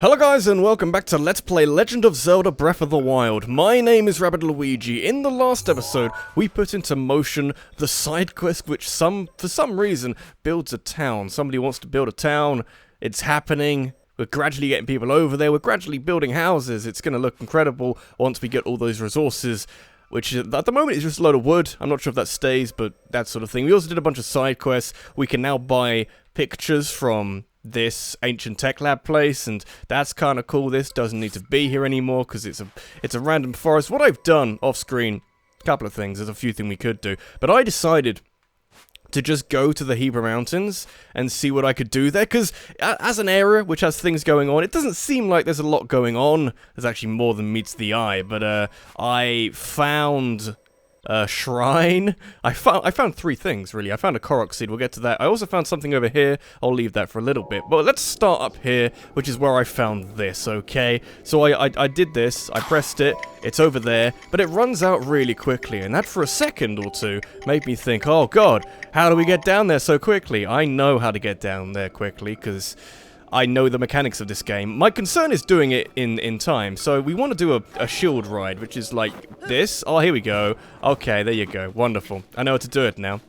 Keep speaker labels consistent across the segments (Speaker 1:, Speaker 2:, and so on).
Speaker 1: Hello guys and welcome back to Let's Play Legend of Zelda Breath of the Wild. My name is Rabbidluigi. In the last episode, we put into motion the side quest which for some reason, builds a town. Somebody wants to build a town. It's happening. We're gradually getting people over there. We're gradually building houses. It's going to look incredible once we get all those resources, which at the moment is just a load of wood. I'm not sure if that stays, but that sort of thing. We also did a bunch of side quests. We can now buy pictures from this ancient tech lab place, and that's kind of cool. This doesn't need to be here anymore because it's a random forest. What I've done off screen, a couple of things. There's a few things we could do, but I decided to just go to the Hebra mountains and see what I could do there, because as an area which has things going on, it doesn't seem like there's a lot going on. There's actually more than meets the eye, but I found a shrine. I found three things, really. I found a Korok seed, we'll get to that. I also found something over here, I'll leave that for a little bit. But let's start up here, which is where I found this, okay? So I did this, I pressed it, it's over there, but it runs out really quickly, and that for a second or two made me think, oh god, how do we get down there so quickly? I know how to get down there quickly, because I know the mechanics of this game. My concern is doing it in time. So we want to do a shield ride, which is like this. Oh, here we go. Okay, there you go. Wonderful. I know how to do it now.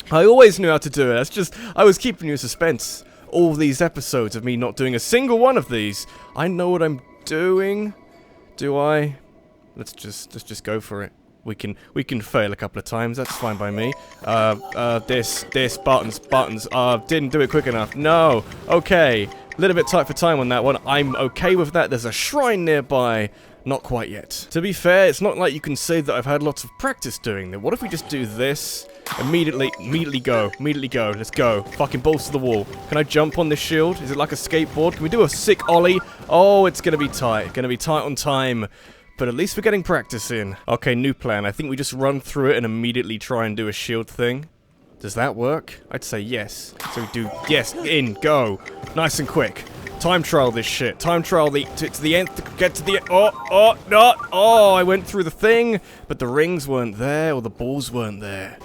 Speaker 1: I always knew how to do it. That's just, I was keeping you in suspense all these episodes of me not doing a single one of these. I know what I'm doing. Do I? Let's just go for it. We can fail a couple of times, that's fine by me. Buttons, didn't do it quick enough. No, okay. A little bit tight for time on that one. I'm okay with that. There's a shrine nearby. Not quite yet. To be fair, it's not like you can say that I've had lots of practice doing that. What if we just do this? Immediately go. Let's go. Fucking balls to the wall. Can I jump on this shield? Is it like a skateboard? Can we do a sick ollie? Oh, it's gonna be tight. Gonna be tight on time. But at least we're getting practice in. Okay, new plan. I think we just run through it and immediately try and do a shield thing. Does that work? I'd say yes. So we do, yes, in, go. Nice and quick. Time trial this shit. Time trial to the end, to get to the end. Oh, I went through the thing, but the rings weren't there, or the balls weren't there.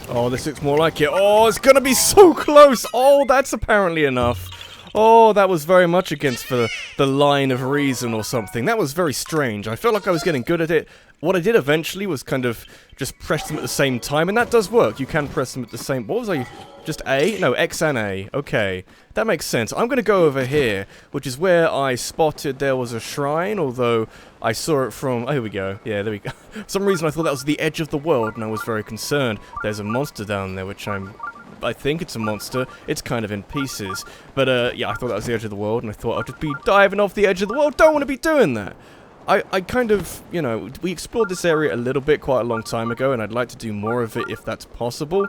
Speaker 1: Oh, this looks more like it. Oh, it's gonna be so close. Oh, that's apparently enough. Oh, that was very much against the line of reason or something. That was very strange. I felt like I was getting good at it. What I did eventually was kind of just press them at the same time, and that does work. You can press them at the same... What was I... Just A? No, X and A. Okay. That makes sense. I'm going to go over here, which is where I spotted there was a shrine, although I saw it from... Oh, here we go. Yeah, there we go. For some reason I thought that was the edge of the world, and I was very concerned. There's a monster down there, which I think it's a monster. It's kind of in pieces. But, yeah, I thought that was the edge of the world, and I thought I'd just be diving off the edge of the world. Don't want to be doing that. I kind of, you know, we explored this area a little bit quite a long time ago, and I'd like to do more of it if that's possible.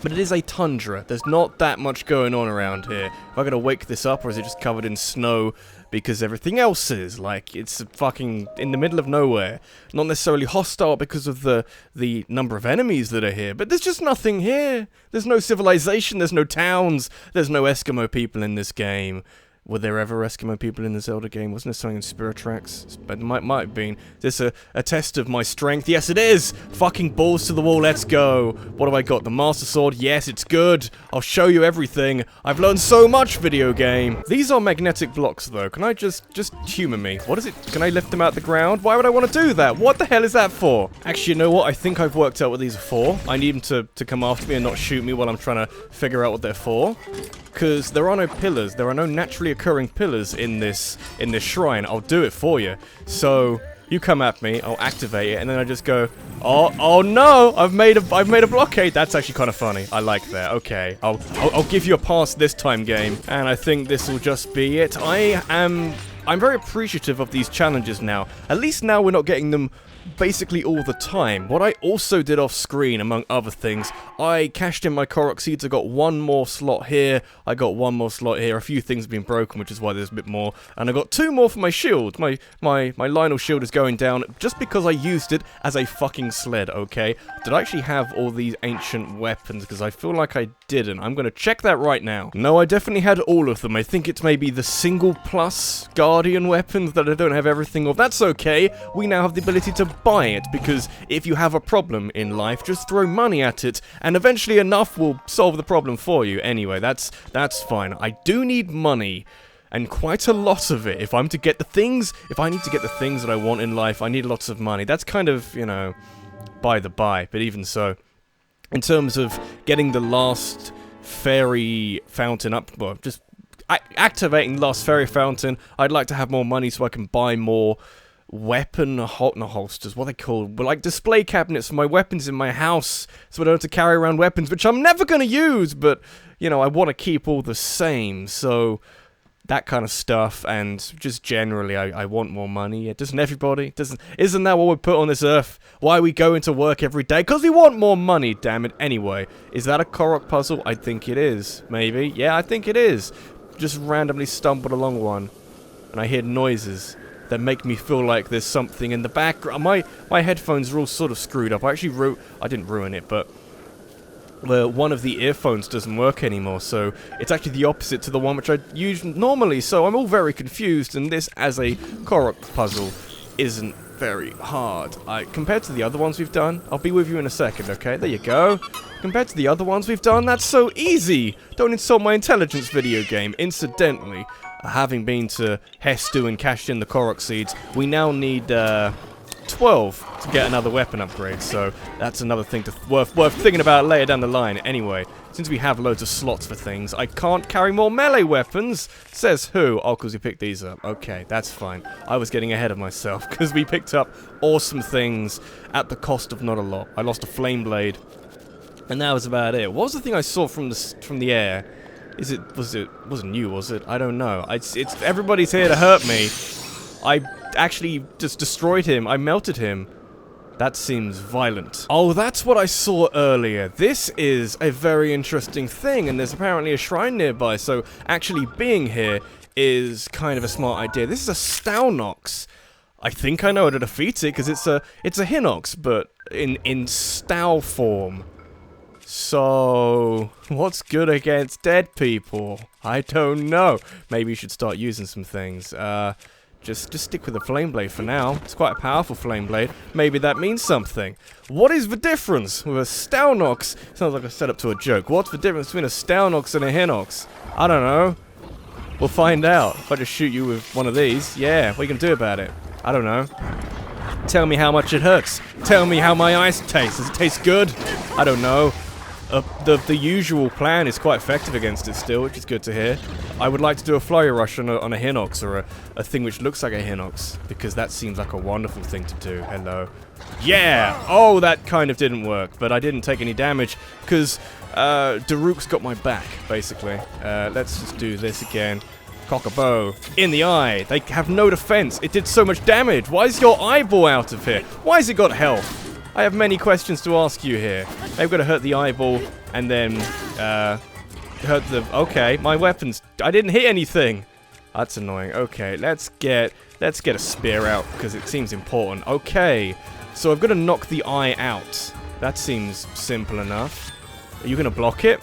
Speaker 1: But it is a tundra. There's not that much going on around here. Am I going to wake this up, or is it just covered in snow? Because everything else is, like, it's fucking in the middle of nowhere. Not necessarily hostile because of the number of enemies that are here, but there's just nothing here. There's no civilization, there's no towns, there's no Eskimo people in this game. Were there ever Eskimo people in the Zelda game? Wasn't there something in Spirit Tracks? But might have been. Is this a test of my strength? Yes, it is! Fucking balls to the wall, let's go! What have I got? The Master Sword? Yes, it's good! I'll show you everything! I've learned so much, video game! These are magnetic blocks, though. Can I just humor me? What is it? Can I lift them out the ground? Why would I want to do that? What the hell is that for? Actually, you know what? I think I've worked out what these are for. I need them to come after me and not shoot me while I'm trying to figure out what they're for. Because there are no pillars. There are no naturally occurring pillars in this shrine. I'll do it for you. So you come at me, I'll activate it, and then I just go, oh no, I've made a blockade. That's actually kind of funny. I like that. Okay, I'll give you a pass this time, game, and I think this will just be it. I'm very appreciative of these challenges now. At least now we're not getting them basically all the time. What I also did off screen, among other things, I cashed in my Korok seeds. I got one more slot here, I got one more slot here. A few things have been broken, which is why there's a bit more, and I got two more for my shield. My Lynel shield is going down just because I used it as a fucking sled, okay? Did I actually have all these ancient weapons? Because I feel like I didn't. I'm gonna check that right now. No, I definitely had all of them. I think it's maybe the single plus guardian weapons that I don't have everything of. That's okay. We now have the ability to buy it, because if you have a problem in life, just throw money at it, and eventually enough will solve the problem for you. Anyway, that's fine. I do need money. And quite a lot of it. If I'm to get the things, if I need to get the things that I want in life, I need lots of money. That's kind of, you know, by the by, but even so. In terms of getting the last fairy fountain up, well, just activating the last fairy fountain, I'd like to have more money so I can buy more weapon holsters, what they call, like display cabinets for my weapons in my house, so I don't have to carry around weapons, which I'm never going to use, but, you know, I want to keep all the same, so that kind of stuff, and just generally, I want more money. Doesn't everybody? Isn't that what we put on this earth? Why we go into work every day? Because we want more money, damn it. Anyway, is that a Korok puzzle? I think it is. Maybe. Yeah, I think it is. Just randomly stumbled along one, and I hear noises that make me feel like there's something in the background. My headphones are all sort of screwed up. I didn't ruin it, but one of the earphones doesn't work anymore, so it's actually the opposite to the one which I use normally, so I'm all very confused, and this, as a Korok puzzle, isn't very hard. Compared to the other ones we've done, I'll be with you in a second, okay? There you go. Compared to the other ones we've done, that's so easy! Don't insult my intelligence, video game. Incidentally, having been to Hestu and cashed in the Korok seeds, we now need 12 to get another weapon upgrade, so that's another thing worth thinking about later down the line. Anyway, since we have loads of slots for things, I can't carry more melee weapons. Says who? Oh, because we picked these up. Okay, that's fine. I was getting ahead of myself, because we picked up awesome things at the cost of not a lot. I lost a flame blade, and that was about it. What was the thing I saw from the air? Wasn't you, was it? I don't know. It's everybody's here to hurt me. I actually just destroyed him. I melted him. That seems violent. Oh, that's what I saw earlier. This is a very interesting thing, and there's apparently a shrine nearby, so actually being here is kind of a smart idea. This is a Stalnox. I think I know how to defeat it, because it's a Hinoxs, but in Stal form. So, what's good against dead people? I don't know. Maybe you should start using some things. Just stick with the flame blade for now. It's quite a powerful flame blade. Maybe that means something. What is the difference with a Stalnox? Sounds like a setup to a joke. What's the difference between a Stalnox and a Hinoxs? I don't know. We'll find out. If I just shoot you with one of these, yeah, what are you gonna do about it? I don't know. Tell me how much it hurts. Tell me how my eyes taste. Does it taste good? I don't know. The usual plan is quite effective against it still, which is good to hear. I would like to do a flurry rush on a Hinoxs, or a thing which looks like a Hinoxs, because that seems like a wonderful thing to do. Hello. Yeah! Oh, that kind of didn't work, but I didn't take any damage, because Daruk's got my back, basically. Let's just do this again. Cock a bow. In the eye. They have no defense. It did so much damage. Why is your eyeball out of here? Why has it got health? I have many questions to ask you here. They've got to hurt the eyeball, and then, hurt the... Okay, my weapons... I didn't hit anything! That's annoying. Okay, let's get a spear out, because it seems important. Okay, so I've got to knock the eye out. That seems simple enough. Are you going to block it?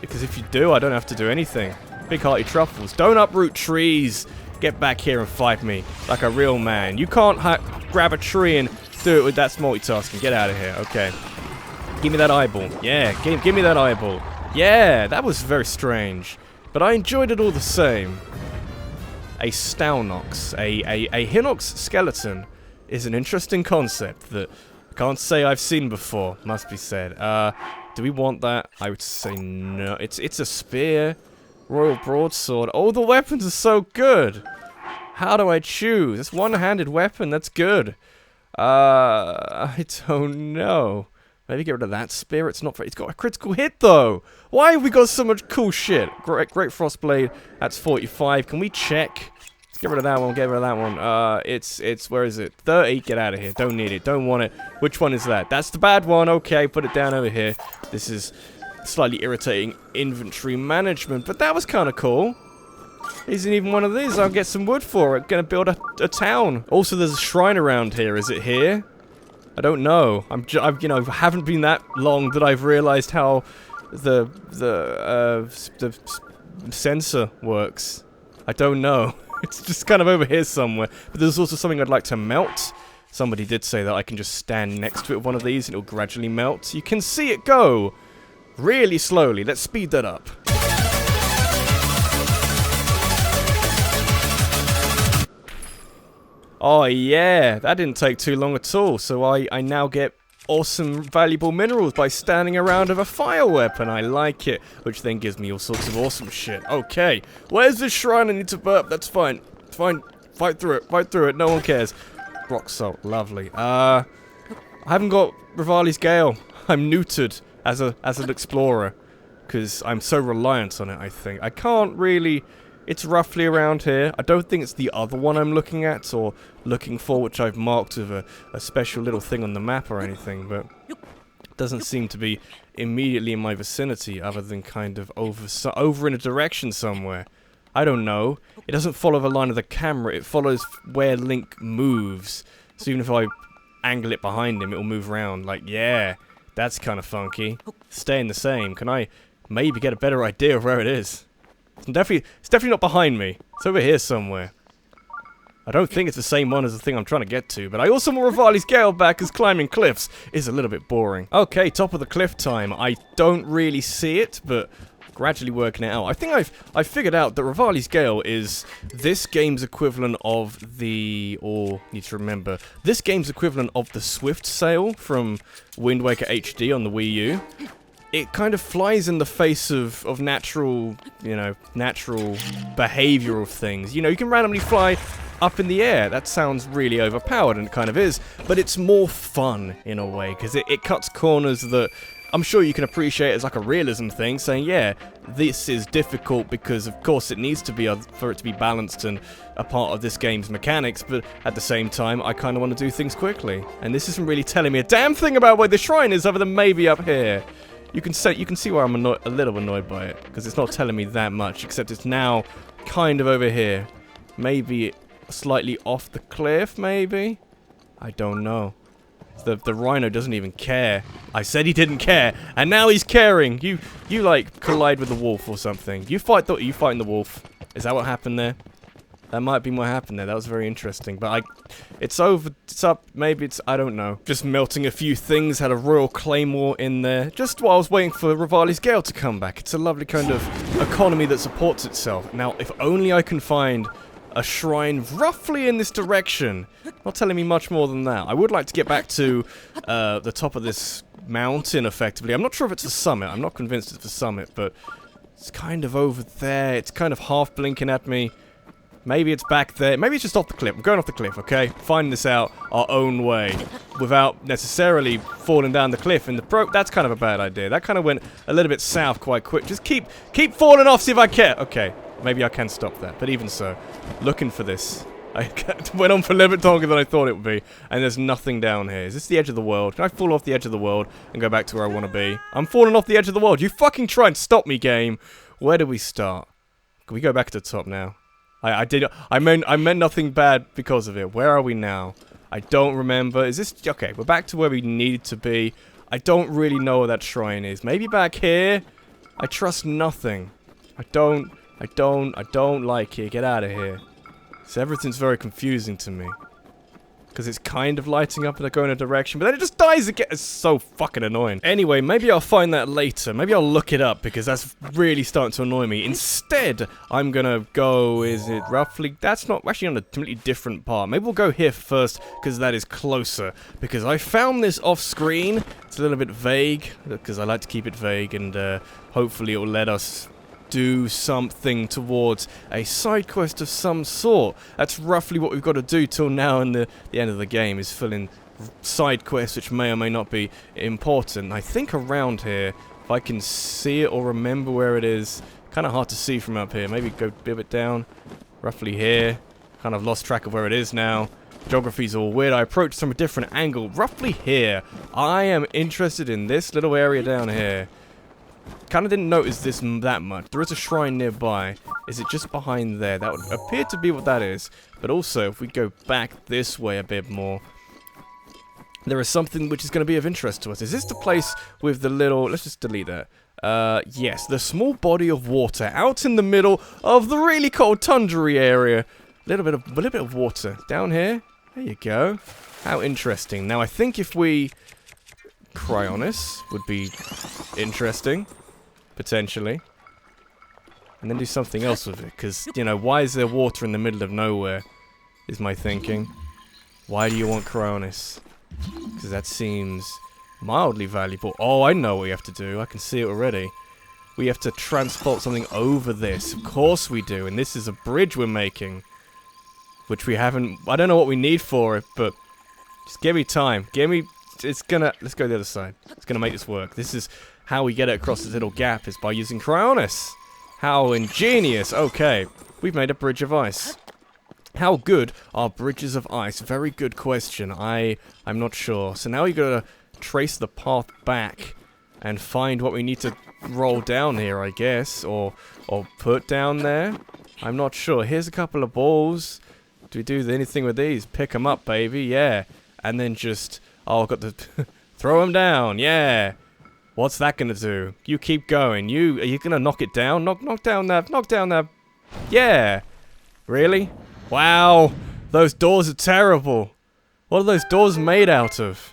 Speaker 1: Because if you do, I don't have to do anything. Big hearty truffles. Don't uproot trees! Get back here and fight me, like a real man. You can't grab a tree and... do it with that multitasking. Get out of here. Okay. Give me that eyeball. Yeah, give me that eyeball. Yeah, that was very strange. But I enjoyed it all the same. A Stalnox, a Hinoxs skeleton, is an interesting concept that I can't say I've seen before, must be said. Do we want that? I would say no. It's a spear. Royal broadsword. Oh, the weapons are so good. How do I choose? It's one-handed weapon. That's good. I don't know. Maybe get rid of that spear. It's not. It's got a critical hit though. Why have we got so much cool shit? Great frost blade. That's 45. Can we check? Let's get rid of that one. Get rid of that one. It's where is it? 30. Get out of here. Don't need it. Don't want it. Which one is that? That's the bad one. Okay, put it down over here. This is slightly irritating inventory management, but that was kind of cool. Isn't even one of these. I'll get some wood for it. Gonna build a town. Also, there's a shrine around here. Is it here? I don't know. I've you know, haven't been that long that I've realized how the sensor works. I don't know. It's just kind of over here somewhere. But there's also something I'd like to melt. Somebody did say that I can just stand next to it with one of these and it'll gradually melt. You can see it go really slowly. Let's speed that up. Oh yeah, that didn't take too long at all. So I now get awesome valuable minerals by standing around with a fire weapon. I like it. Which then gives me all sorts of awesome shit. Okay, where's the shrine? I need to burp. That's fine. It's fine. Fight through it. Fight through it. No one cares. Rock salt. Lovely. I haven't got Rivali's Gale. I'm neutered as an explorer. Because I'm so reliant on it, I think. I can't really... It's roughly around here. I don't think it's the other one I'm looking at or looking for, which I've marked with a special little thing on the map or anything, but it doesn't seem to be immediately in my vicinity other than kind of over in a direction somewhere. I don't know. It doesn't follow the line of the camera. It follows where Link moves. So even if I angle it behind him, it will move around. Like, yeah, that's kind of funky. Staying the same. Can I maybe get a better idea of where it is? It's definitely not behind me. It's over here somewhere. I don't think it's the same one as the thing I'm trying to get to, but I also want Rivali's Gale back as climbing cliffs is a little bit boring. Okay, top of the cliff time. I don't really see it, but gradually working it out. I think I've figured out that Rivali's Gale is this game's equivalent of the, need to remember, this game's equivalent of the Swift Sail from Wind Waker HD on the Wii U. It kind of flies in the face of natural, natural behavior of things. You know, you can randomly fly up in the air. That sounds really overpowered, and it kind of is. But it's more fun, in a way, because it cuts corners that I'm sure you can appreciate as like a realism thing, saying, yeah, this is difficult because, of course, it needs to be for it to be balanced and a part of this game's mechanics, but at the same time, I kind of want to do things quickly. And this isn't really telling me a damn thing about where the shrine is other than maybe up here. You can see where I'm a little annoyed by it, because it's not telling me that much, except it's now kind of over here. Maybe slightly off the cliff, maybe? I don't know. The rhino doesn't even care. I said he didn't care, and now he's caring. You like collide with the wolf or something. You fighting the wolf. Is that what happened there? That might be what happened there. That was very interesting. But it's over. It's up. Maybe it's. I don't know. Just melting a few things. Had a royal claymore in there. Just while I was waiting for Rivali's Gale to come back. It's a lovely kind of economy that supports itself. Now, if only I can find a shrine roughly in this direction. Not telling me much more than that. I would like to get back to the top of this mountain, effectively. I'm not sure if it's a summit. I'm not convinced it's a summit, but it's kind of over there. It's kind of half blinking at me. Maybe it's back there. Maybe it's just off the cliff. We're going off the cliff, okay? Finding this out our own way without necessarily falling down the cliff. And that's kind of a bad idea. That kind of went a little bit south quite quick. Just keep falling off, see if I care. Okay, maybe I can stop that. But even so, looking for this. I went on for a little bit longer than I thought it would be. And there's nothing down here. Is this the edge of the world? Can I fall off the edge of the world and go back to where I want to be? I'm falling off the edge of the world. You fucking try and stop me, game. Where do we start? Can we go back to the top now? I meant nothing bad because of it. Where are we now? I don't remember. Is this... Okay, we're back to where we needed to be. I don't really know where that shrine is. Maybe back here? I trust nothing. I don't like it. Get out of here. So everything's very confusing to me. Because it's kind of lighting up and going in a direction, but then it just dies again. It's so fucking annoying. Anyway, maybe I'll find that later. Maybe I'll look it up, because that's really starting to annoy me. Instead, I'm gonna go, is it roughly... That's not actually on a completely different part. Maybe we'll go here first, because that is closer. Because I found this off screen. It's a little bit vague, because I like to keep it vague, and hopefully it will let us do something towards a side quest of some sort. That's roughly what we've got to do till now, and the end of the game is fill in side quests which may or may not be important. I think around here, if I can see it or remember where it is, kind of hard to see from up here. Maybe go a bit down, roughly here. Kind of lost track of where it is now. Geography's all weird. I approached from a different angle, roughly here. I am interested in this little area down here. Kind of didn't notice this that much. There is a shrine nearby. Is it just behind there? That would appear to be what that is. But also, if we go back this way a bit more, there is something which is going to be of interest to us. Is this the place with the little... Let's just delete that. Yes, the small body of water out in the middle of the really cold tundra area. A little bit of water down here. There you go. How interesting. Now, I think if we... Cryonis would be interesting, potentially. And then do something else with it, because, you know, why is there water in the middle of nowhere, is my thinking. Why do you want Coronis? Because that seems mildly valuable. Oh, I know what we have to do. I can see it already. We have to transport something over this. Of course we do. And this is a bridge we're making. Which we haven't... I don't know what we need for it, but... Just give me time. Give me... It's gonna... Let's go to the other side. It's gonna make this work. This is how we get it across this little gap, is by using Cryonis. How ingenious. Okay. We've made a bridge of ice. How good are bridges of ice? Very good question. I'm not sure. So now we gotta trace the path back and find what we need to roll down here, I guess, or put down there. I'm not sure. Here's a couple of balls. Do we do anything with these? Pick them up, baby. Yeah. And then just... Oh, I've got to... throw them down. Yeah. What's that gonna do? You keep going. Are you gonna knock it down? Knock down that. Knock down that. Yeah. Really? Wow. Those doors are terrible. What are those doors made out of?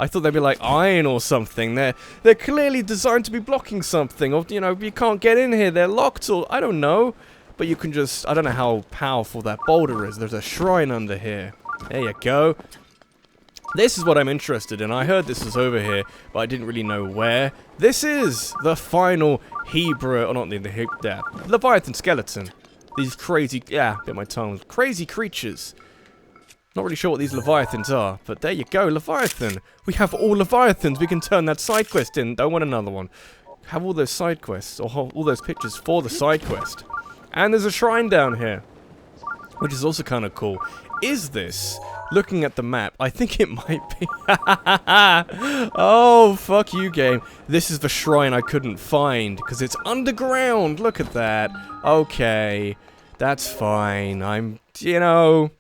Speaker 1: I thought they'd be like iron or something. They're clearly designed to be blocking something. Or, you know, you can't get in here. They're locked or... I don't know. But you can just... I don't know how powerful that boulder is. There's a shrine under here. There you go. This is what I'm interested in. I heard this was over here, but I didn't really know where. This is the final Hebra... Or not the Leviathan skeleton. These crazy... Yeah, bit my tongue. Crazy creatures. Not really sure what these Leviathans are, but there you go, Leviathan. We have all Leviathans. We can turn that side quest in. Don't want another one. Have all those side quests, or all those pictures for the side quest. And there's a shrine down here, which is also kind of cool. Is this, looking at the map, I think it might be... Oh, fuck you, game. This is the shrine I couldn't find, because it's underground. Look at that. Okay, that's fine. You know...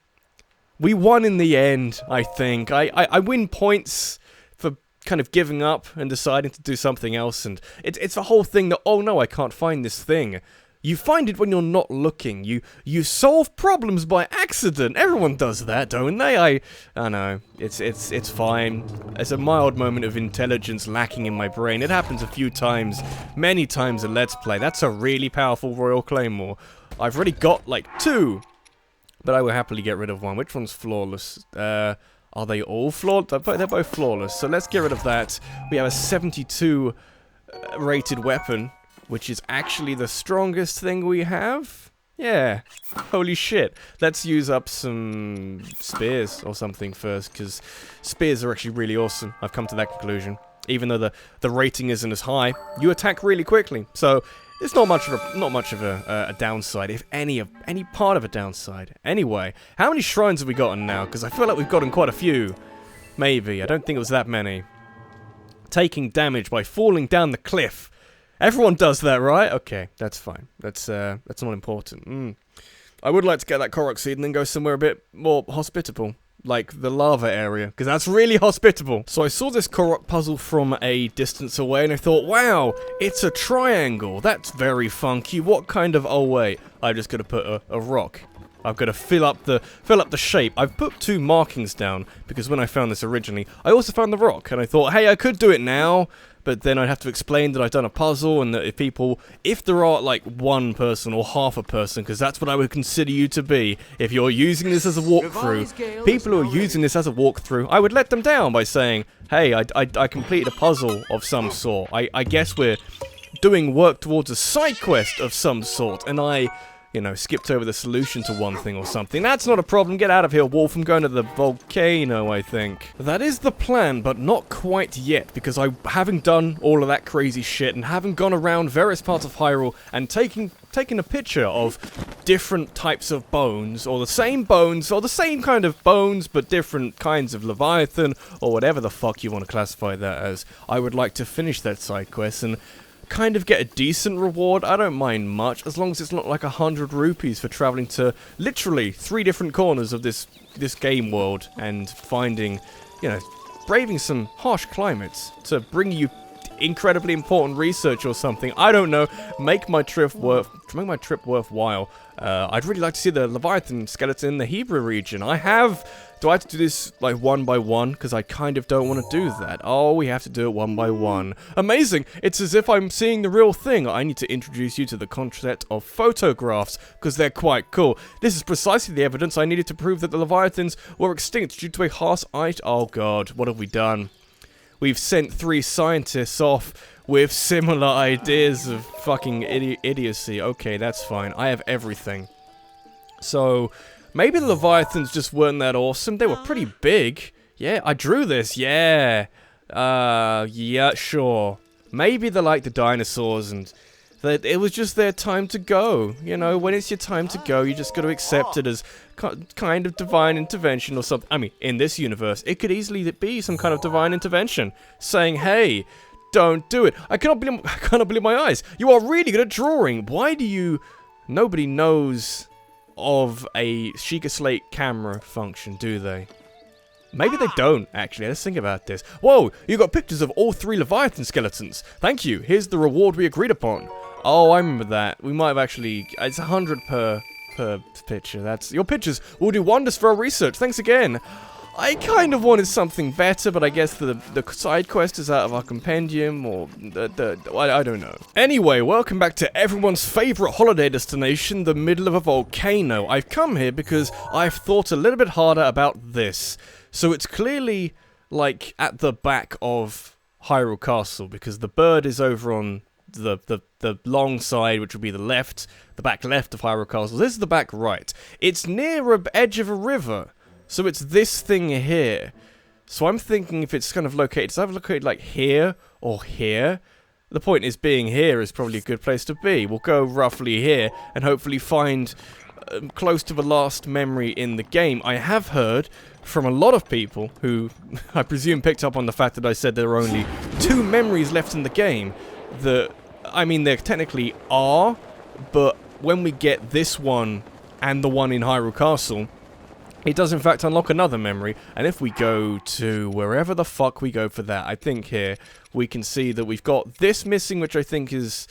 Speaker 1: We won in the end, I think. I win points for kind of giving up and deciding to do something else, and it's a whole thing that, oh no, I can't find this thing. You find it when you're not looking. You solve problems by accident. Everyone does that, don't they? I know. It's fine. There's a mild moment of intelligence lacking in my brain. It happens a few times, many times in Let's Play. That's a really powerful Royal Claymore. I've already got like 2. But I will happily get rid of one. Which one's flawless? Are they all flawless? They're both flawless. So let's get rid of that. We have a 72 rated weapon, which is actually the strongest thing we have. Yeah. Holy shit. Let's use up some spears or something first, because spears are actually really awesome. I've come to that conclusion. Even though the rating isn't as high, you attack really quickly. So... It's not much of a downside, if any part of a downside. Anyway, how many shrines have we gotten now? Because I feel like we've gotten quite a few. Maybe. I don't think it was that many. Taking damage by falling down the cliff. Everyone does that, right? Okay, that's fine. That's not important. I would like to get that Korok seed and then go somewhere a bit more hospitable. Like the lava area, because that's really hospitable. So I saw this Korok puzzle from a distance away and I thought, wow, it's a triangle. That's very funky. What kind of... Oh wait, I've just got to put a rock. I've got to fill up the shape. I've put 2 markings down because when I found this originally, I also found the rock and I thought, hey, I could do it now. But then I'd have to explain that I've done a puzzle and that if there are like 1 person or half a person, because that's what I would consider you to be, if you're using this as a walkthrough, people who are using this as a walkthrough, I would let them down by saying, hey, I completed a puzzle of some sort. I guess we're doing work towards a side quest of some sort, and I... You know, skipped over the solution to one thing or something. That's not a problem. Get out of here, Wolf. I'm going to the volcano, I think. That is the plan, but not quite yet, because I haven't done all of that crazy shit and haven't gone around various parts of Hyrule and taken a picture of different types of bones, or the same bones, or the same kind of bones, but different kinds of Leviathan, or whatever the fuck you want to classify that as. I would like to finish that side quest and kind of get a decent reward. I don't mind much, as long as it's not like 100 rupees for traveling to literally 3 different corners of this game world and finding, you know, braving some harsh climates to bring you incredibly important research or something. I don't know. Make my trip worthwhile. I'd really like to see the Leviathan skeleton in the Hebra region. Do I have to do this, like, one by one? Because I kind of don't want to do that. Oh, we have to do it one by one. Amazing! It's as if I'm seeing the real thing. I need to introduce you to the concept of photographs, because they're quite cool. This is precisely the evidence I needed to prove that the Leviathans were extinct due to a harsh ice. Oh god, what have we done? We've sent 3 scientists off with similar ideas of fucking idiocy. Okay, that's fine. I have everything. So... maybe the Leviathans just weren't that awesome. They were pretty big. Yeah, I drew this. Yeah. Yeah, sure. Maybe they're like the dinosaurs and that it was just their time to go. You know, when it's your time to go, you just got to accept it as kind of divine intervention or something. I mean, in this universe, it could easily be some kind of divine intervention saying, hey, don't do it. I cannot believe my eyes. You are really good at drawing. Why do you... nobody knows... of a Sheikah Slate camera function, do they? Maybe they don't, actually. Let's think about this. Whoa, you got pictures of all 3 Leviathan skeletons. Thank you. Here's the reward we agreed upon. Oh, I remember that. We might have actually... it's 100 per picture. That's... your pictures will do wonders for our research. Thanks again. I kind of wanted something better, but I guess the side quest is out of our compendium, or I don't know. Anyway, welcome back to everyone's favorite holiday destination, the middle of a volcano. I've come here because I've thought a little bit harder about this. So it's clearly, like, at the back of Hyrule Castle, because the bird is over on the long side, which would be the back left of Hyrule Castle. This is the back right. It's near an edge of a river. So it's this thing here. So I'm thinking if it's kind of located, it's either located like here or here. The point is being here is probably a good place to be. We'll go roughly here and hopefully find close to the last memory in the game. I have heard from a lot of people who I presume picked up on the fact that I said there are only 2 memories left in the game. I mean, there technically are, but when we get this one and the one in Hyrule Castle, it does in fact unlock another memory, and if we go to wherever the fuck we go for that, I think here, we can see that we've got this missing, which I think is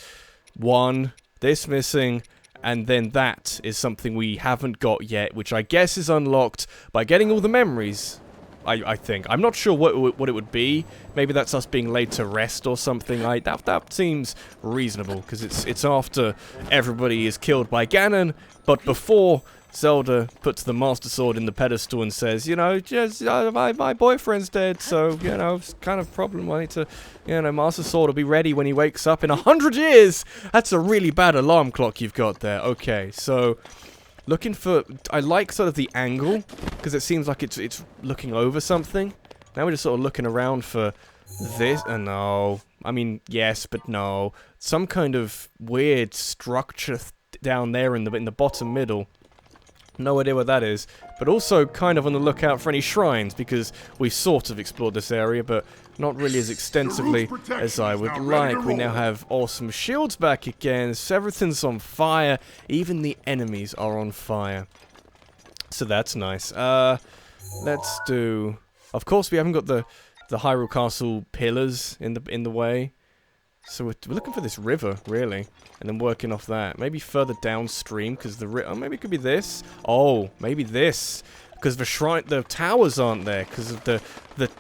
Speaker 1: 1, this missing, and then that is something we haven't got yet, which I guess is unlocked by getting all the memories, I think. I'm not sure what it would be. Maybe that's us being laid to rest or something. That seems reasonable, because it's after everybody is killed by Ganon, but before... Zelda puts the Master Sword in the pedestal and says, you know, just my boyfriend's dead, so, you know, it's kind of a problem. I need to, you know, Master Sword will be ready when he wakes up in 100 years! That's a really bad alarm clock you've got there. Okay, so, looking for... I like sort of the angle, because it seems like it's looking over something. Now we're just sort of looking around for this... no. I mean, yes, but no. Some kind of weird structure down there in the bottom middle. No idea what that is, but also kind of on the lookout for any shrines, because we've sort of explored this area, but not really as extensively as I would like. We now have awesome shields back again, so everything's on fire, even the enemies are on fire. So that's nice. Let's do... Of course we haven't got the Hyrule Castle pillars in the way. So we're looking for this river, really, and then working off that. Maybe further downstream, because oh, maybe it could be this. Oh, maybe this, because the towers aren't there, because of the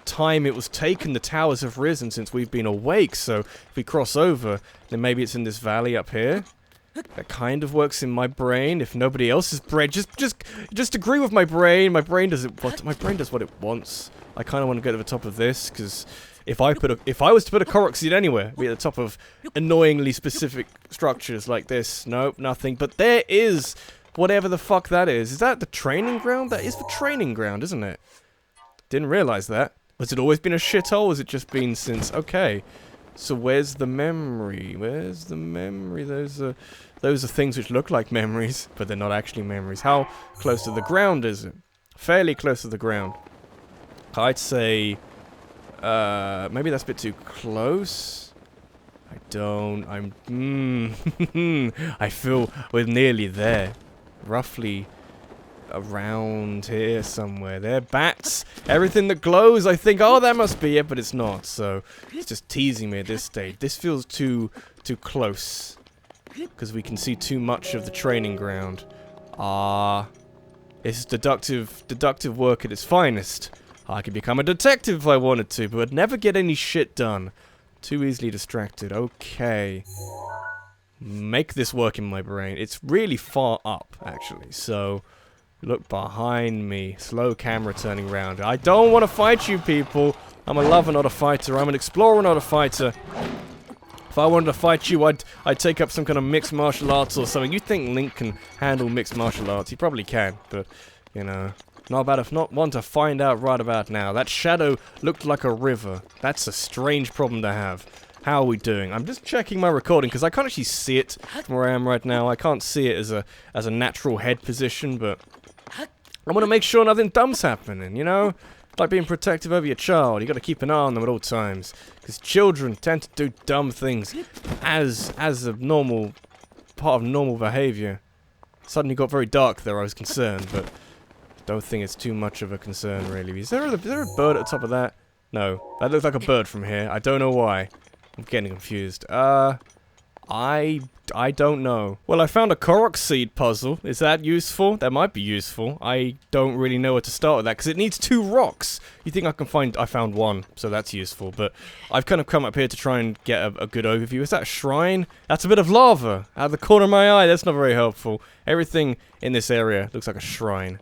Speaker 1: time it was taken. The towers have risen since we've been awake. So if we cross over, then maybe it's in this valley up here. That kind of works in my brain. If nobody else's brain, just agree with my brain. My brain does what it wants. I kind of want to go to the top of this, because. If I was to put a Korok seed anywhere, it'd be at the top of annoyingly specific structures like this. Nope, nothing. But there is whatever the fuck that is. Is that the training ground? That is the training ground, isn't it? Didn't realize that. Has it always been a shithole? Has it just been since... Okay. So where's the memory? Where's the memory? Those are things which look like memories, but they're not actually memories. How close to the ground is it? Fairly close to the ground. I'd say... maybe that's a bit too close. I feel we're nearly there. Roughly around here somewhere. They're bats. Everything that glows, I think, oh, that must be it, but it's not. So it's just teasing me at this stage. This feels too close, because we can see too much of the training ground. This is deductive work at its finest. I could become a detective if I wanted to, but I'd never get any shit done. Too easily distracted. Okay. Make this work in my brain. It's really far up, actually. So, look behind me. Slow camera turning around. I don't want to fight you people. I'm a lover, not a fighter. I'm an explorer, not a fighter. If I wanted to fight you, I'd take up some kind of mixed martial arts or something. You think Link can handle mixed martial arts? He probably can, but, you know... Not one to find out right about now. That shadow looked like a river. That's a strange problem to have. How are we doing? I'm just checking my recording because I can't actually see it from where I am right now. I can't see it as a natural head position, but I want to make sure nothing dumb's happening, you know? Like being protective over your child. You got to keep an eye on them at all times, because children tend to do dumb things as a normal part of normal behavior. Suddenly got very dark there. I was concerned, but don't think it's too much of a concern, really. Is there a bird at the top of that? No. That looks like a bird from here. I don't know why. I'm getting confused. I don't know. Well, I found a Korok seed puzzle. Is that useful? That might be useful. I don't really know where to start with that, because it needs 2 rocks. You think I found 1, so that's useful. But I've kind of come up here to try and get a good overview. Is that a shrine? That's a bit of lava out of the corner of my eye. That's not very helpful. Everything in this area looks like a shrine.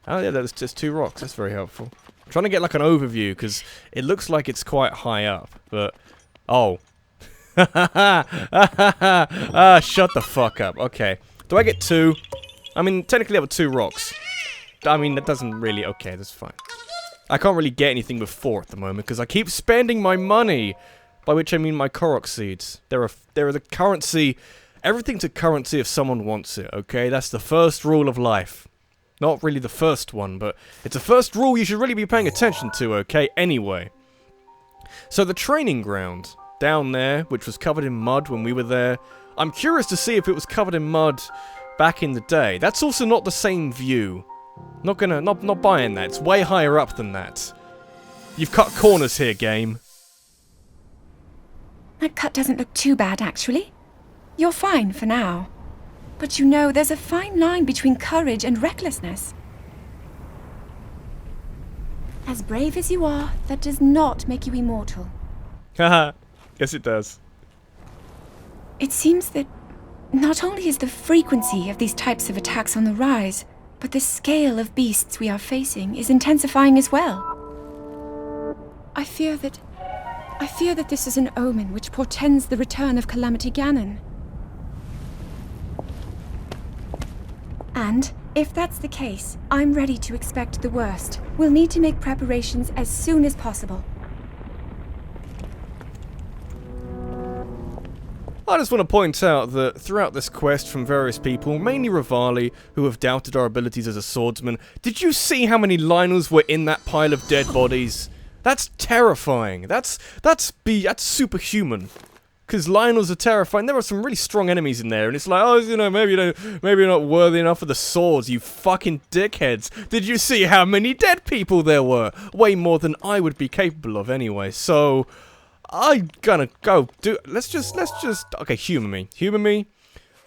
Speaker 1: Oh yeah, that's just 2 rocks. That's very helpful. I'm trying to get like an overview, because it looks like it's quite high up, but... Oh. Shut the fuck up. Okay. Do I get 2? I mean, technically I have 2 rocks. I mean, that doesn't really... Okay, that's fine. I can't really get anything with 4 at the moment, because I keep spending my money. By which I mean my Korok seeds. They're the currency... Everything's a currency if someone wants it, okay? That's the first rule of life. Not really the first one, but it's a first rule you should really be paying attention to, okay? Anyway. So the training ground down there, which was covered in mud when we were there, I'm curious to see if it was covered in mud back in the day. That's also not the same view. Not buying that. It's way higher up than that. You've cut corners here, game.
Speaker 2: That cut doesn't look too bad, actually. You're fine for now. But you know, there's a fine line between courage and recklessness. As brave as you are, that does not make you immortal.
Speaker 1: Haha, yes it does.
Speaker 2: It seems that not only is the frequency of these types of attacks on the rise, but the scale of beasts we are facing is intensifying as well. I fear that this is an omen which portends the return of Calamity Ganon. And, if that's the case, I'm ready to expect the worst. We'll need to make preparations as soon as possible.
Speaker 1: I just want to point out that throughout this quest from various people, mainly Rivali, who have doubted our abilities as a swordsman, did you see how many Lynels were in that pile of dead bodies? That's terrifying. That's superhuman. Because Lynels are terrifying. There are some really strong enemies in there, and it's like, oh, you know, maybe you're not worthy enough of the swords, you fucking dickheads. Did you see how many dead people there were? Way more than I would be capable of anyway. So, I'm gonna go do. Let's just. Okay, humor me.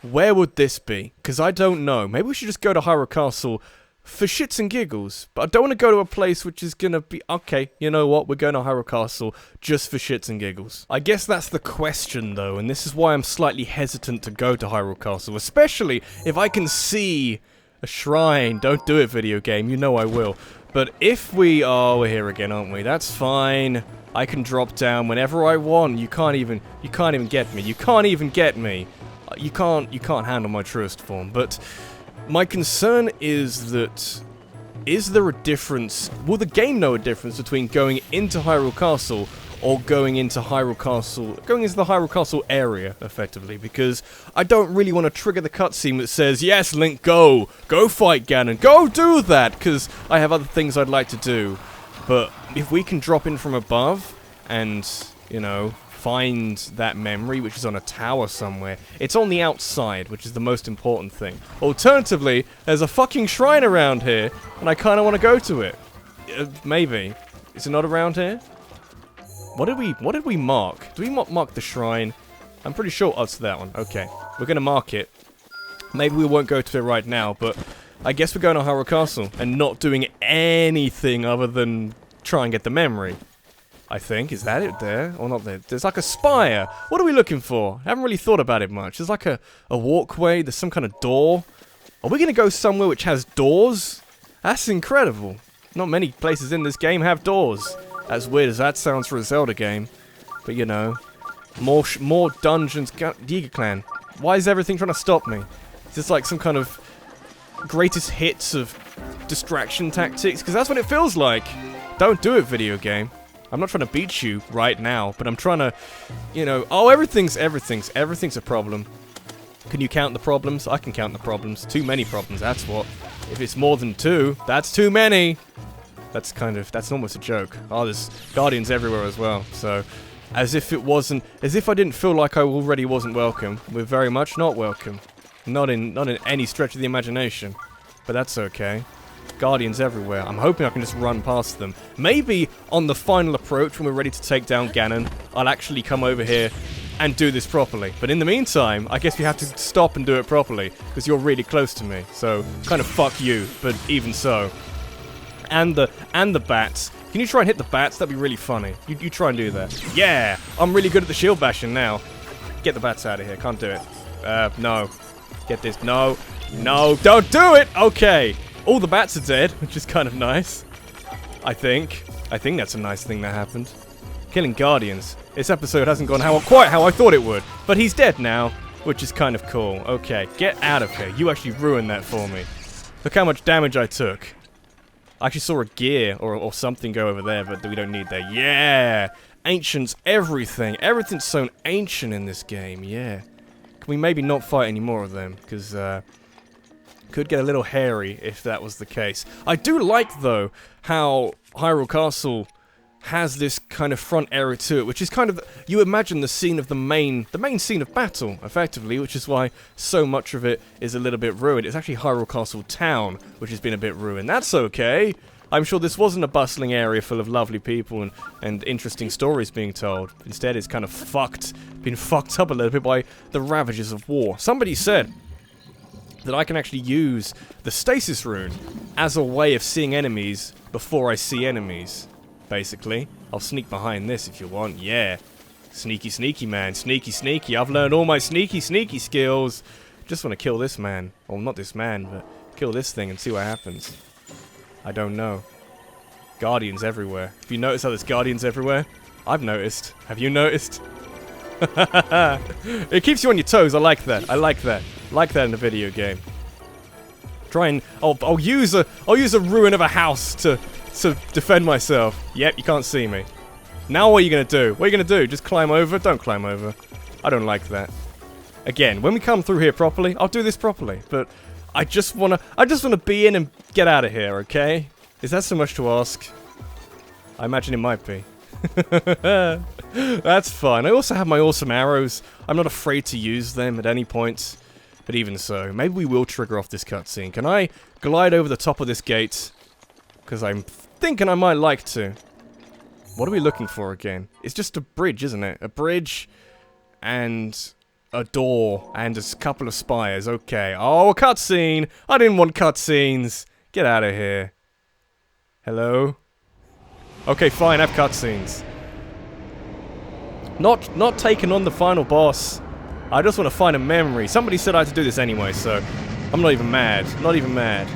Speaker 1: Where would this be? Because I don't know. Maybe we should just go to Hyrule Castle for shits and giggles. But I don't want to go to a place which is gonna be... Okay, you know what? We're going to Hyrule Castle just for shits and giggles. I guess that's the question, though, and this is why I'm slightly hesitant to go to Hyrule Castle, especially if I can see a shrine. Don't do it, video game. You know I will. But if we... Oh, we're here again, aren't we? That's fine. I can drop down whenever I want. You can't even get me. You can't even get me. You can't handle my truest form. But my concern is that... Is there a difference... Will the game know a difference between going into Hyrule Castle or going into the Hyrule Castle area, effectively? Because I don't really want to trigger the cutscene that says, yes, Link, go! Go fight Ganon! Go do that! Because I have other things I'd like to do. But if we can drop in from above and, you know, find that memory, which is on a tower somewhere. It's on the outside, which is the most important thing. Alternatively, there's a fucking shrine around here, and I kind of want to go to it. Maybe. Is it not around here? What did we mark? Do we mark the shrine? I'm pretty sure it's that one. Okay. We're going to mark it. Maybe we won't go to it right now, but I guess we're going to Hyrule Castle and not doing anything other than try and get the memory. I think. Is that it there? Or not there? There's like a spire. What are we looking for? I haven't really thought about it much. There's like a walkway. There's some kind of door. Are we going to go somewhere which has doors? That's incredible. Not many places in this game have doors. As weird as that sounds for a Zelda game. But you know. More dungeons. Giga Clan. Why is everything trying to stop me? Is this like some kind of greatest hits of distraction tactics? Because that's what it feels like. Don't do it, video game. I'm not trying to beat you right now, but I'm trying to, you know, oh, everything's a problem. Can you count the problems? I can count the problems. Too many problems, that's what. If it's more than 2, that's too many. That's almost a joke. Oh, there's guardians everywhere as well, so as if I didn't feel like I already wasn't welcome. We're very much not welcome. Not in any stretch of the imagination. But that's okay. Guardians everywhere. I'm hoping I can just run past them. Maybe on the final approach, when we're ready to take down Ganon, I'll actually come over here and do this properly. But in the meantime, I guess we have to stop and do it properly, because you're really close to me. So, kind of fuck you, but even so. And the bats. Can you try and hit the bats? That'd be really funny. You try and do that. Yeah! I'm really good at the shield bashing now. Get the bats out of here. Can't do it. No. Get this. No. No. Don't do it! Okay. All the bats are dead, which is kind of nice. I think that's a nice thing that happened. Killing guardians. This episode hasn't gone quite how I thought it would, but he's dead now, which is kind of cool. Okay, get out of here. You actually ruined that for me. Look how much damage I took. I actually saw a gear or something go over there, but we don't need that. Yeah! Ancients, everything. Everything's so ancient in this game, yeah. Can we maybe not fight any more of them? Because, could get a little hairy if that was the case. I do like, though, how Hyrule Castle has this kind of front area to it, which is kind of, you imagine the scene of the main scene of battle, effectively, which is why so much of it is a little bit ruined. It's actually Hyrule Castle town, which has been a bit ruined. That's okay. I'm sure this wasn't a bustling area full of lovely people and interesting stories being told. Instead, it's kind of been fucked up a little bit by the ravages of war. Somebody said that I can actually use the stasis rune as a way of seeing enemies before I see enemies, basically. I'll sneak behind this if you want, yeah. Sneaky, sneaky, man. Sneaky, sneaky. I've learned all my sneaky, sneaky skills. Just want to kill this man. Well, not this man, but kill this thing and see what happens. I don't know. Guardians everywhere. Have you noticed how there's guardians everywhere? I've noticed. Have you noticed? It keeps you on your toes. I like that. I like that. Like that in a video game. Try and I'll use a ruin of a house to defend myself. Yep, you can't see me. Now what are you gonna do? What are you gonna do? Just climb over? Don't climb over. I don't like that. Again, when we come through here properly, I'll do this properly. But I just wanna be in and get out of here, okay? Is that so much to ask? I imagine it might be. That's fine. I also have my awesome arrows. I'm not afraid to use them at any point. But even so, maybe we will trigger off this cutscene. Can I glide over the top of this gate? Because I'm thinking I might like to. What are we looking for again? It's just a bridge, isn't it? A bridge and a door and a couple of spires. Okay. Oh, a cutscene! I didn't want cutscenes! Get out of here. Hello? Okay, fine, have cutscenes. Not taking on the final boss. I just want to find a memory. Somebody said I had to do this anyway, so I'm not even mad. Not even mad.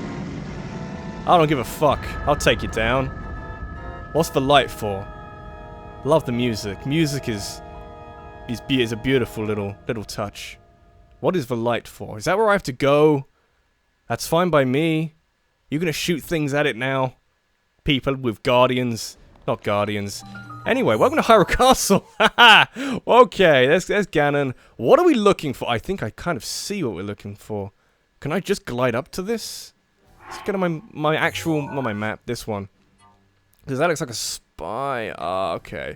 Speaker 1: I don't give a fuck. I'll take you down. What's the light for? Love the music. Music is a beautiful little touch. What is the light for? Is that where I have to go? That's fine by me. You're gonna shoot things at it now? People with guardians. Not guardians. Anyway, welcome to Hyrule Castle. Haha. Okay, there's Ganon. What are we looking for? I think I kind of see what we're looking for. Can I just glide up to this? Let's get on my actual, not my map, this one. Because that looks like a spy. Ah, okay.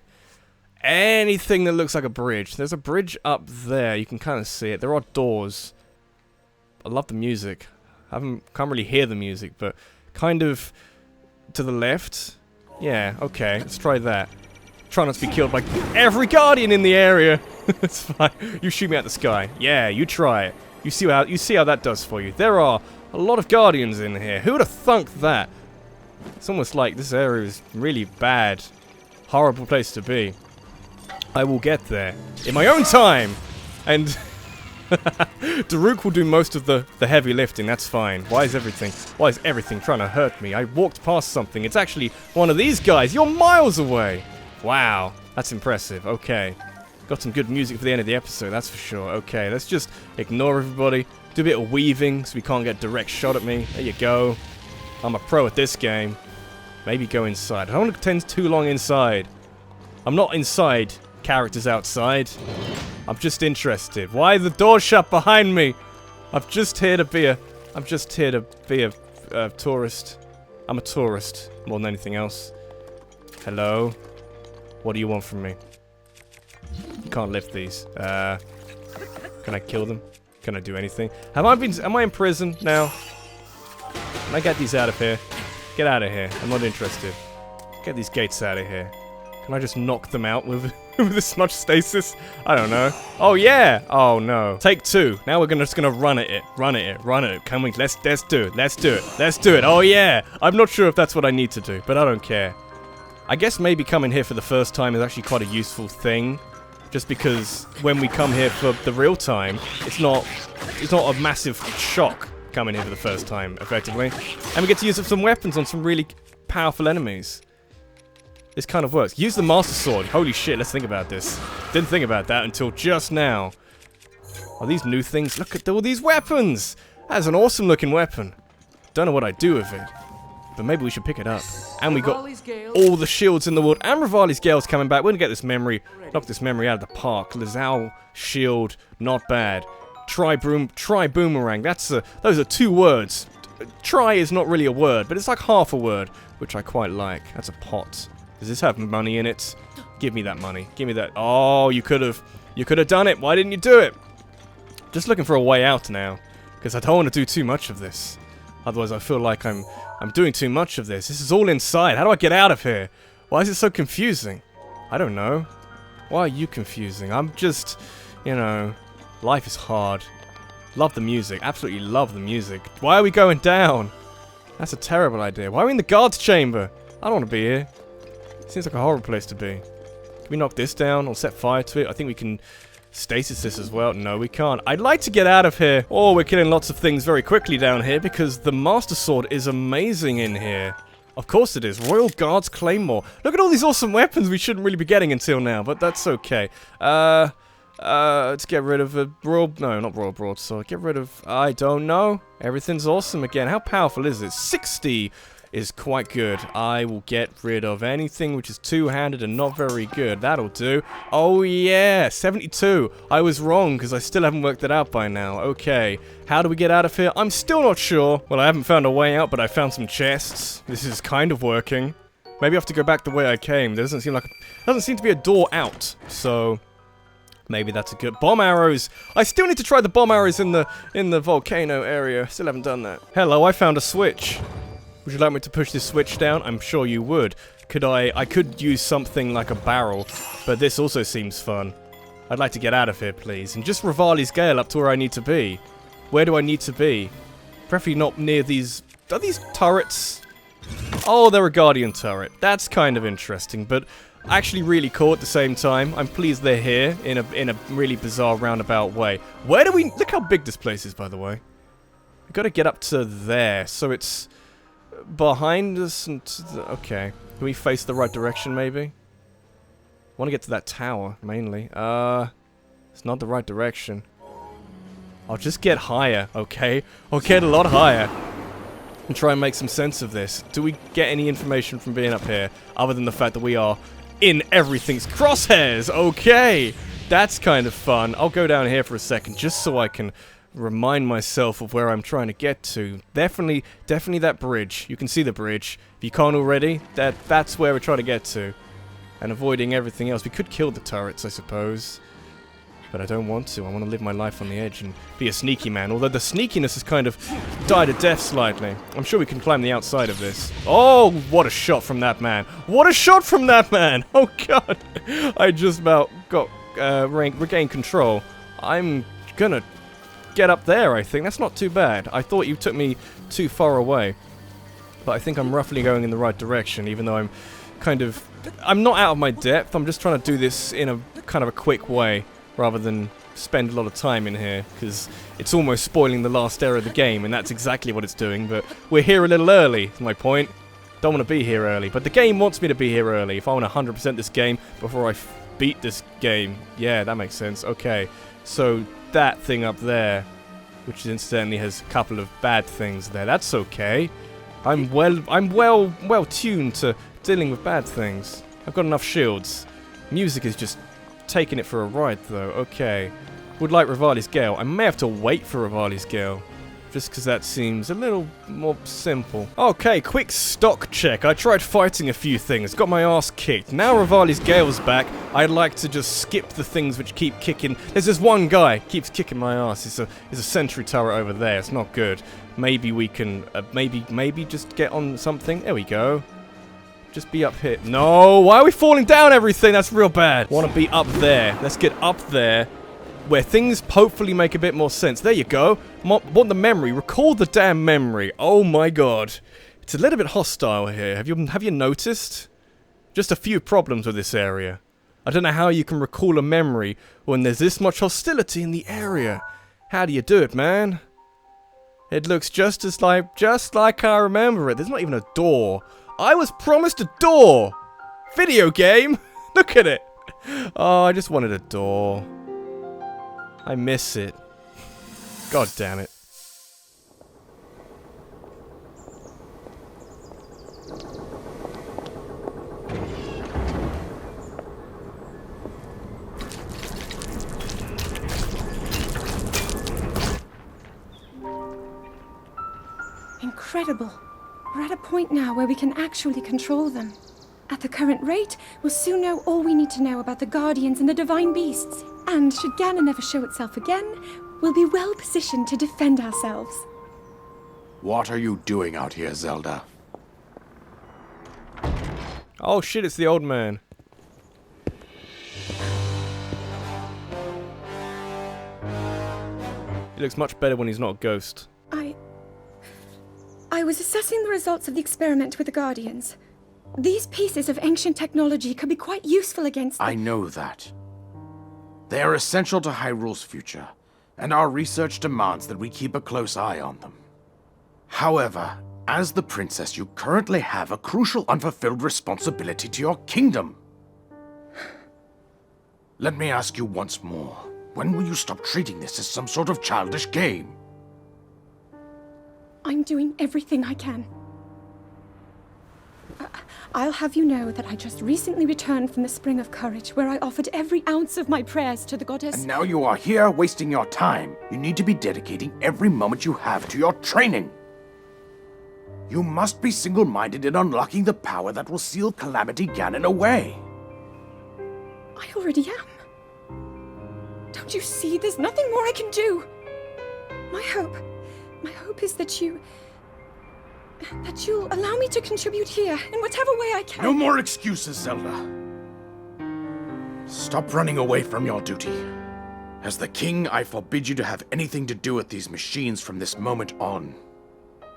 Speaker 1: anything that looks like a bridge. There's a bridge up there. You can kind of see it. There are doors. I love the music. Can't really hear the music, but kind of to the left. Yeah, okay. Let's try that. Try not to be killed by every guardian in the area. It's fine. You shoot me out the sky. Yeah, you try it. You see how that does for you. There are a lot of guardians in here. Who would have thunk that? It's almost like this area is really bad. Horrible place to be. I will get there in my own time. And Daruk will do most of the heavy lifting. That's fine. Why is everything trying to hurt me? I walked past something. It's actually one of these guys. You're miles away. Wow. That's impressive. Okay. Got some good music for the end of the episode, that's for sure. Okay, let's just ignore everybody. Do a bit of weaving so we can't get direct shot at me. There you go. I'm a pro at this game. Maybe go inside. I don't want to tend too long inside. I'm not inside. Characters outside. I'm just interested. Why are the doors shut behind me? I'm just here to be a tourist. I'm a tourist more than anything else. Hello? What do you want from me? Can't lift these. Can I kill them? Can I do anything? Am I in prison now? Can I get these out of here? Get out of here. I'm not interested. Get these gates out of here. Can I just knock them out with this much stasis? I don't know. Oh yeah! Oh no. Take 2. Now we're just gonna run at it. Run at it. Run at it. Can we? Let's do it. Let's do it. Let's do it. Oh yeah! I'm not sure if that's what I need to do, but I don't care. I guess maybe coming here for the first time is actually quite a useful thing. Just because when we come here for the real time, it's not a massive shock coming here for the first time, effectively. And we get to use up some weapons on some really powerful enemies. This kind of works. Use the Master Sword. Holy shit, let's think about this. Didn't think about that until just now. Are these new things? Look at all these weapons! That's an awesome looking weapon. Don't know what I'd do with it. But maybe we should pick it up. And we got all the shields in the world. And Rivali's Gale's coming back. We're gonna get this memory, knock this memory out of the park. Lizal shield, not bad. Try boomerang. Those are 2 words. Try is not really a word, but it's like half a word, which I quite like. That's a pot. Does this have money in it? Give me that money. Give me that. Oh, you could have done it. Why didn't you do it? Just looking for a way out now, because I don't want to do too much of this. Otherwise, I feel like I'm doing too much of this. This is all inside. How do I get out of here? Why is it so confusing? I don't know. Why are you confusing? I'm just, you know, life is hard. Love the music. Absolutely love the music. Why are we going down? That's a terrible idea. Why are we in the guard's chamber? I don't want to be here. Seems like a horrible place to be. Can we knock this down or set fire to it? I think we can stasis this as well. No, we can't. I'd like to get out of here. Oh, we're killing lots of things very quickly down here because the Master Sword is amazing in here. Of course it is. Royal Guards Claymore. Look at all these awesome weapons we shouldn't really be getting until now, but that's okay. Let's get rid of a Royal... No, not Royal Broadsword. Get rid of... I don't know. Everything's awesome again. How powerful is it? 60 is quite good. I will get rid of anything which is two-handed and not very good. That'll do. Oh yeah, 72. I was wrong because I still haven't worked it out by now. Okay, how do we get out of here? I'm still not sure. Well, I haven't found a way out, but I found some chests. This is kind of working. Maybe I have to go back the way I came. There doesn't seem to be a door out, so maybe that's a good... Bomb arrows! I still need to try the bomb arrows in the volcano area. Still haven't done that. Hello, I found a switch. Would you like me to push this switch down? I'm sure you would. I could use something like a barrel, but this also seems fun. I'd like to get out of here, please, and just Rivali's Gale up to where I need to be. Where do I need to be? Preferably not near these... Are these turrets? Oh, they're a Guardian turret. That's kind of interesting, but actually really cool at the same time. I'm pleased they're here in a really bizarre roundabout way. Where do we... Look how big this place is, by the way. We've got to get up to there, so it's behind us and to the... Okay. Can we face the right direction, maybe? I want to get to that tower, mainly. It's not the right direction. I'll just get higher, okay? I'll get a lot higher and try and make some sense of this. Do we get any information from being up here, other than the fact that we are in everything's crosshairs? Okay! That's kind of fun. I'll go down here for a second, just so I can remind myself of where I'm trying to get to. Definitely that bridge. You can see the bridge. If you can't already, that's where we're trying to get to. and avoiding everything else. We could kill the turrets, I suppose. But I don't want to. I want to live my life on the edge and be a sneaky man. Although the sneakiness has kind of died a death slightly. I'm sure we can climb the outside of this. Oh, what a shot from that man. What a shot from that man. Oh, God. I just about got regained control. I'm gonna get up there, I think. That's not too bad. I thought you took me too far away. But I think I'm roughly going in the right direction, even though I'm not out of my depth. I'm just trying to do this in a kind of a quick way, rather than spend a lot of time in here, because it's almost spoiling the last area of the game, and that's exactly what it's doing, but we're here a little early, is my point. Don't want to be here early, but the game wants me to be here early. If I want to 100% this game before I beat this game. Yeah, that makes sense. Okay, so that thing up there, which incidentally has a couple of bad things there, that's okay. I'm well tuned to dealing with bad things. I've got enough shields. Music is just taking it for a ride, though. Okay. Would like Rivali's Gale. I may have to wait for Rivali's Gale, just because that seems a little more simple. Okay, quick stock check. I tried fighting a few things, got my ass kicked. Now Rivali's Gale's back, I'd like to just skip the things which keep kicking. There's this one guy, keeps kicking my ass. It's a sentry turret over there. It's not good. Maybe we can, maybe just get on something. There we go. Just be up here. No, why are we falling down everything? That's real bad. Want to be up there. Let's get up there, where things hopefully make a bit more sense. There you go. Want the memory. Recall the damn memory. Oh my god. It's a little bit hostile here. Have you noticed? Just a few problems with this area. I don't know how you can recall a memory when there's this much hostility in the area. How do you do it, man? It looks just like I remember it. There's not even a door. I was promised a door! Video game! Look at it! Oh, I just wanted a door. I miss it. God damn it.
Speaker 2: Incredible. We're at a point now where we can actually control them. At the current rate, we'll soon know all we need to know about the Guardians and the Divine Beasts. And should Ganon ever show itself again, we'll be well positioned to defend ourselves.
Speaker 3: What are you doing out here, Zelda?
Speaker 1: Oh shit, it's the old man. He looks much better when he's not a ghost.
Speaker 2: I was assessing the results of the experiment with the Guardians. These pieces of ancient technology could be quite useful against them.
Speaker 3: I know that. They are essential to Hyrule's future, and our research demands that we keep a close eye on them. However, as the princess, you currently have a crucial unfulfilled responsibility to your kingdom. Let me ask you once more, when will you stop treating this as some sort of childish game?
Speaker 2: I'm doing everything I can. I'll have you know that I just recently returned from the Spring of Courage, where I offered every ounce of my prayers to the goddess.
Speaker 3: And now you are here wasting your time. You need to be dedicating every moment you have to your training. You must be single-minded in unlocking the power that will seal Calamity Ganon away.
Speaker 2: I already am. Don't you see? There's nothing more I can do. My hope is that you'll allow me to contribute here in whatever way I can.
Speaker 3: No more excuses, Zelda. Stop running away from your duty. As the king, I forbid you to have anything to do with these machines from this moment on,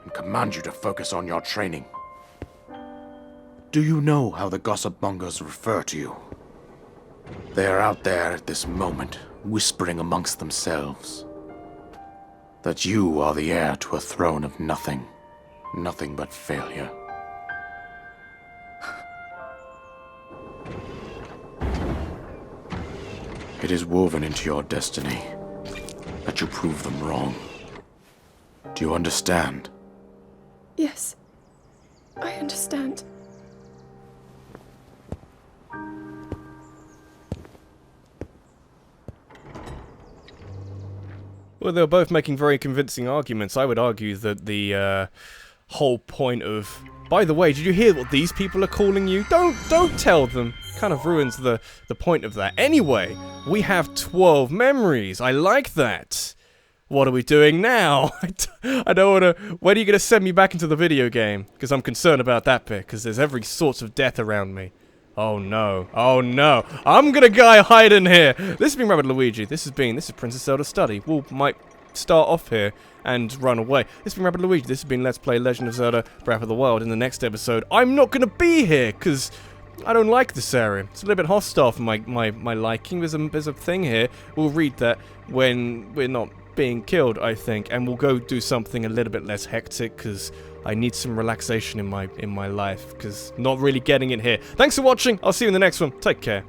Speaker 3: and command you to focus on your training. Do you know how the gossip mongers refer to you? They are out there at this moment, whispering amongst themselves that you are the heir to a throne of nothing. Nothing but failure. It is woven into your destiny that you prove them wrong. Do you understand?
Speaker 2: Yes, I understand.
Speaker 1: Well, they were both making very convincing arguments. I would argue that the whole point of By the way, did you hear what these people are calling you? Don't tell them. Kind of ruins the point of that. Anyway, we have 12 memories. I like that. What are we doing now? I don't want to... When are you going to send me back into the video game? Because I'm concerned about that bit, because there's every sort of death around me. Oh no. Oh no. I'm going to go hide in here. This has been Rabbidluigi. This is Princess Zelda Study. We might start off here and run away. This has been Rabbidluigi. This has been Let's Play Legend of Zelda Breath of the Wild. In the next episode, I'm not going to be here, because I don't like this area. It's a little bit hostile for my liking. There's a thing here. We'll read that when we're not being killed, I think, and we'll go do something a little bit less hectic, because I need some relaxation in my life, because not really getting it here. Thanks for watching. I'll see you in the next one. Take care.